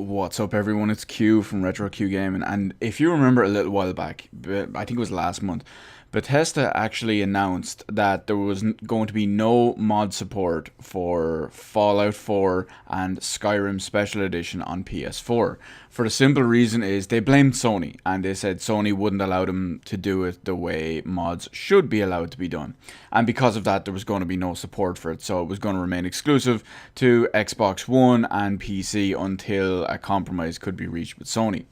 What's up, everyone? It's Q from Retro Q Gaming, and if you remember a little while back, I think it was last month, Bethesda actually announced that there was going to be no mod support for Fallout 4 and Skyrim Special Edition on PS4. For the simple reason is they blamed Sony, and they said Sony wouldn't allow them to do it the way mods should be allowed to be done. And because of that, there was going to be no support for it, so it was going to remain exclusive to Xbox One and PC until a compromise could be reached with Sony.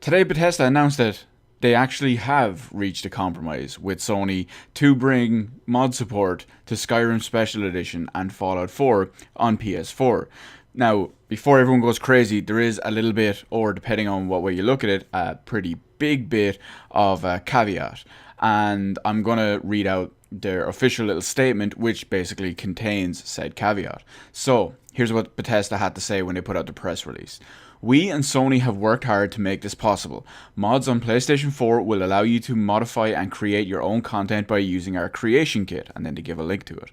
Today, Bethesda announced that they actually have reached a compromise with Sony to bring mod support to Skyrim Special Edition and Fallout 4 on PS4. Now, before everyone goes crazy, there is a little bit, or depending on what way you look at it, a pretty big bit of a caveat. And I'm going to read out their official little statement, which basically contains said caveat. So, here's what Bethesda had to say when they put out the press release. We and Sony have worked hard to make this possible. Mods on PlayStation 4 will allow you to modify and create your own content by using our creation kit, and then they give a link to it.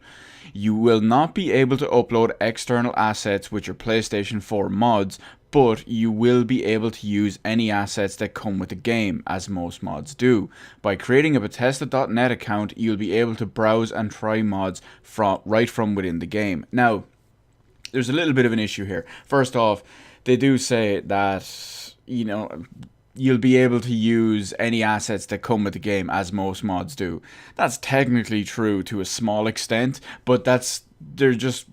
You will not be able to upload external assets with your PlayStation 4 mods, but you will be able to use any assets that come with the game, as most mods do. By creating a Bethesda.net account, you'll be able to browse and try mods right from within the game. Now, there's a little bit of an issue here. First off, they do say that, you'll be able to use any assets that come with the game, as most mods do. That's technically true to a small extent, but they're just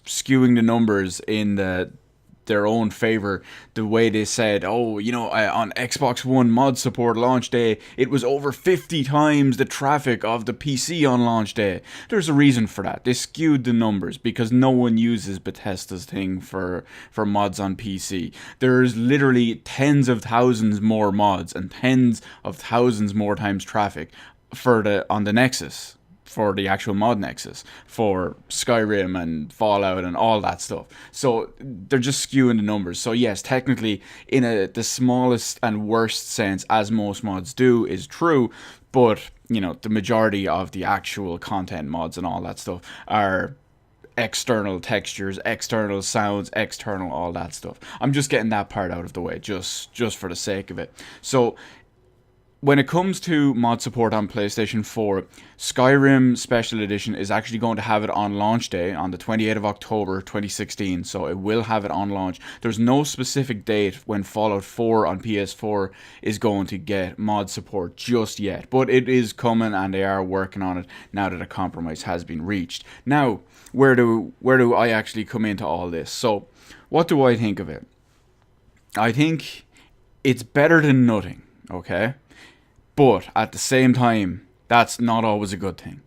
skewing the numbers in their own favor. The way they said, on Xbox One mod support launch day, it was over 50 times the traffic of the PC on launch day. There's a reason for that. They skewed the numbers because no one uses Bethesda's thing for mods on PC. There's literally tens of thousands more mods and tens of thousands more times traffic on the Nexus, for the actual mod Nexus, for Skyrim and Fallout and all that stuff. So they're just skewing the numbers. So yes, technically, in the smallest and worst sense, as most mods do, is true, but the majority of the actual content mods and all that stuff are external textures, external sounds, external all that stuff. I'm just getting that part out of the way, just for the sake of it. So when it comes to mod support on PlayStation 4, Skyrim Special Edition is actually going to have it on launch day on the 28th of October 2016, so it will have it on launch. There's no specific date when Fallout 4 on PS4 is going to get mod support just yet, but it is coming and they are working on it now that a compromise has been reached. Now, where do I actually come into all this? So, what do I think of it? I think it's better than nothing, okay? But at the same time, that's not always a good thing.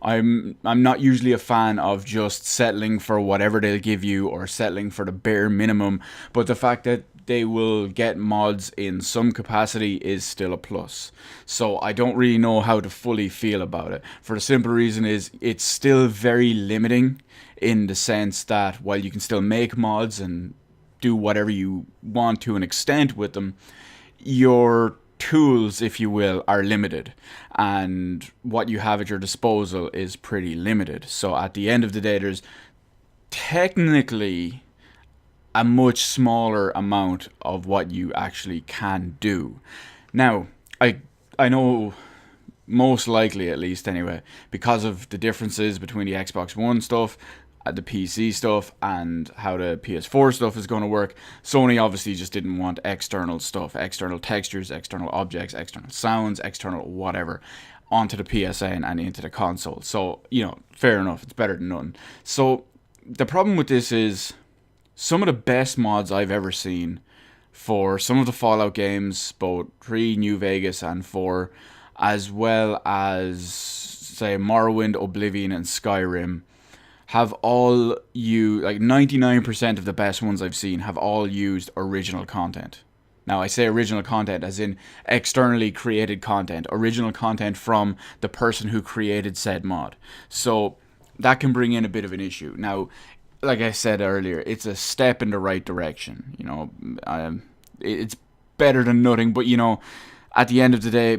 I'm not usually a fan of just settling for whatever they'll give you or settling for the bare minimum, but the fact that they will get mods in some capacity is still a plus. So I don't really know how to fully feel about it. For the simple reason is it's still very limiting in the sense that while you can still make mods and do whatever you want to an extent with them, your tools, if you will, are limited, and what you have at your disposal is pretty limited. So at the end of the day, there's technically a much smaller amount of what you actually can do. Now, I know, most likely at least anyway, because of the differences between the Xbox One stuff, the PC stuff, and how the PS4 stuff is going to work, Sony obviously just didn't want external stuff, external textures, external objects, external sounds, external whatever, onto the PSN and into the console. So, fair enough, it's better than nothing. So, the problem with this is some of the best mods I've ever seen for some of the Fallout games, both 3, New Vegas, and 4, as well as, say, Morrowind, Oblivion, and Skyrim, have all used, like 99% of the best ones I've seen have all used original content. Now, I say original content as in externally created content, original content from the person who created said mod. So that can bring in a bit of an issue. Now, like I said earlier, it's a step in the right direction. It's better than nothing, but at the end of the day,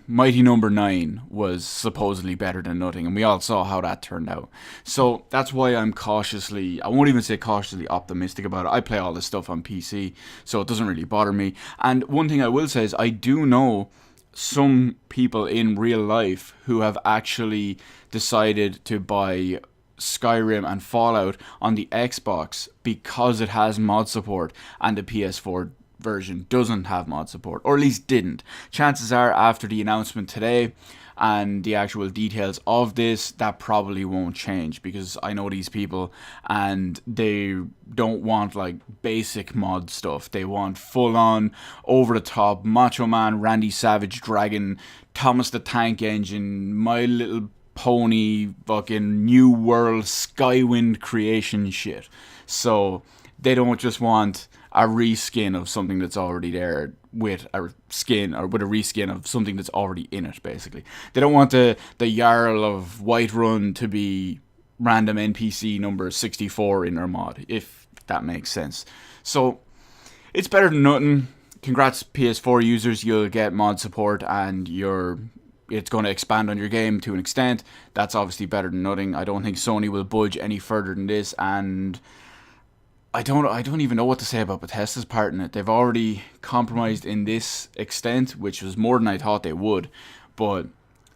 mighty number 9 was supposedly better than nothing, and we all saw how that turned out. So that's why I'm cautiously, I won't even say cautiously optimistic about it. I play all this stuff on PC, so it doesn't really bother me. And one thing I will say is I do know some people in real life who have actually decided to buy Skyrim and Fallout on the Xbox because it has mod support and the PS4 version doesn't have mod support, or at least didn't. Chances are, after the announcement today and the actual details of this, that probably won't change, because I know these people and they don't want like basic mod stuff. They want full on, over the top, Macho Man, Randy Savage Dragon, Thomas the Tank Engine, My Little Pony, fucking New World, Skywind creation shit. So they don't just want a reskin of something that's already there with a skin, or with a reskin of something that's already in it, basically. They don't want the Jarl of Whiterun to be random NPC number 64 in their mod, if that makes sense. So it's better than nothing. Congrats PS4 users, you'll get mod support and it's going to expand on your game to an extent. That's obviously better than nothing. I don't think Sony will budge any further than this, and I don't even know what to say about Bethesda's part in it. They've already compromised in this extent, which was more than I thought they would. But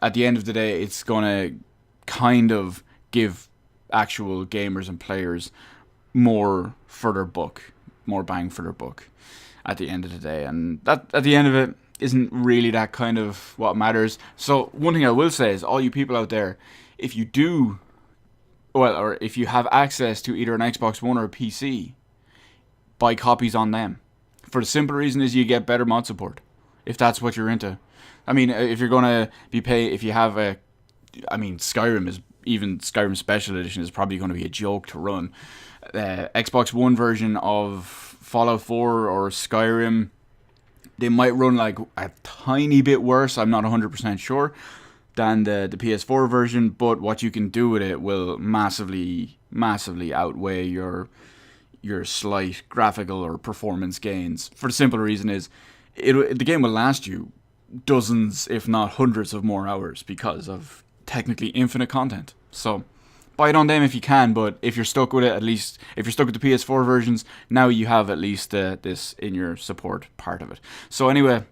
at the end of the day, it's going to kind of give actual gamers and players more for their buck, more bang for their buck at the end of the day. And that, at the end of it, isn't really that kind of what matters. So one thing I will say is, all you people out there, if you do, well, or if you have access to either an Xbox One or a PC, buy copies on them. For the simple reason is you get better mod support, if that's what you're into. I mean, if you're gonna be if you have Skyrim Special Edition is probably going to be a joke to run. Xbox One version of Fallout 4 or Skyrim, they might run like a tiny bit worse, I'm not 100% sure, than the PS4 version, but what you can do with it will massively outweigh your slight graphical or performance gains. For the simple reason is, the game will last you dozens, if not hundreds of more hours, because of technically infinite content. So buy it on them if you can, but if you're stuck with it, at least if you're stuck with the PS4 versions, now you have at least this in your support part of it. So anyway,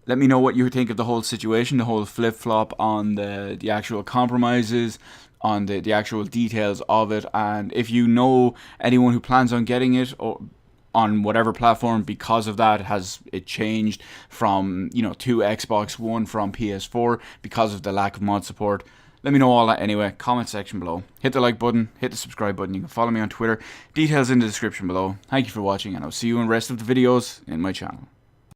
let me know what you think of the whole situation, the whole flip-flop on the actual compromises, on the actual details of it, and if you know anyone who plans on getting it or on whatever platform because of that, has it changed from, to Xbox One from PS4 because of the lack of mod support. Let me know all that anyway. Comment section below. Hit the like button, hit the subscribe button. You can follow me on Twitter. Details in the description below. Thank you for watching, and I'll see you in the rest of the videos in my channel.